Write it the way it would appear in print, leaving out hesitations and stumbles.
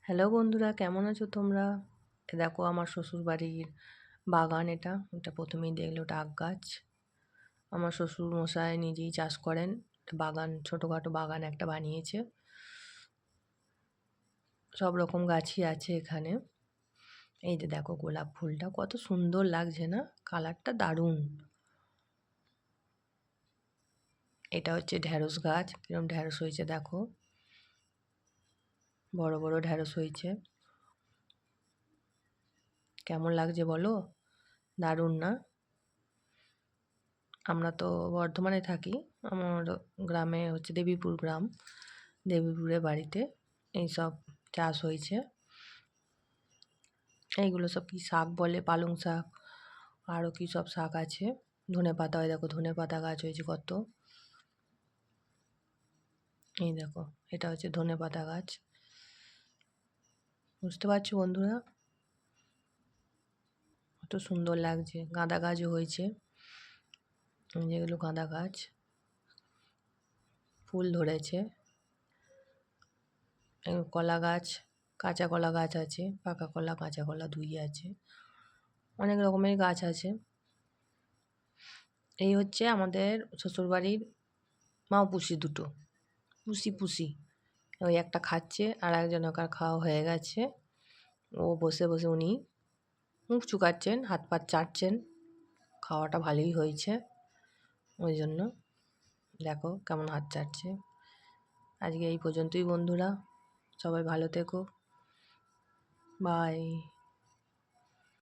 Hello বন্ধুরা, কেমন আছো তোমরা? দেখো আমার শ্বশুর বাড়ির বাগান। এটা এটা প্রথমেই দেখলে ওটা আখ গাছ। আমার শ্বশুর মশাই নিজেই চাষ করেন। বাগান, ছোটোখাটো বাগান একটা বানিয়েছে। সব রকম গাছই আছে এখানে। এই যে দেখো গোলাপ ফুলটা কত সুন্দর লাগছে না? কালারটা দারুণ। এটা হচ্ছে ঢ্যাঁড়স গাছ। কিরম ঢ্যাঁড়স হয়েছে দেখো, বড় বড় ঢ্যাঁড়স হয়েছে। কেমন লাগছে বলো? দারুণ না? আমরা তো বর্ধমানে থাকি। আমার গ্রামে হচ্ছে দেবীপুর গ্রাম। দেবীপুরে বাড়িতে এইসব চাষ হয়েছে। এইগুলো সব কি শাক বলে, পালং শাক, আরও কী সব শাক আছে। ধনেপাতা, ওই দেখো ধনেপাতা গাছ হয়েছে কত। এই দেখো, এটা হচ্ছে ধনেপাতা গাছ। বুঝতে পারছো বন্ধুরা? কত সুন্দর লাগছে। গাঁদা গাছও হয়েছে, যেগুলো গাঁদা গাছ, ফুল ধরেছে। কলা গাছ, কাঁচা কলা গাছ আছে, পাকা কলা কাঁচা কলা দুই আছে। অনেক রকমের গাছ আছে। এই হচ্ছে আমাদের শ্বশুরবাড়ির মাও-পুষি দুটো। পুষি ওই একটা খাচ্ছে, আর একজন ওকার খাওয়া হয়ে গেছে। ও বসে বসে উনি মুখ চুকাচ্ছেন, হাত পা চাটছেন। খাওয়াটা ভালোই হয়েছে, ওই জন্য দেখো কেমন হাত চাটছে। আজকে এই পর্যন্তই বন্ধুরা, সবাই ভালো থেকো, বাই।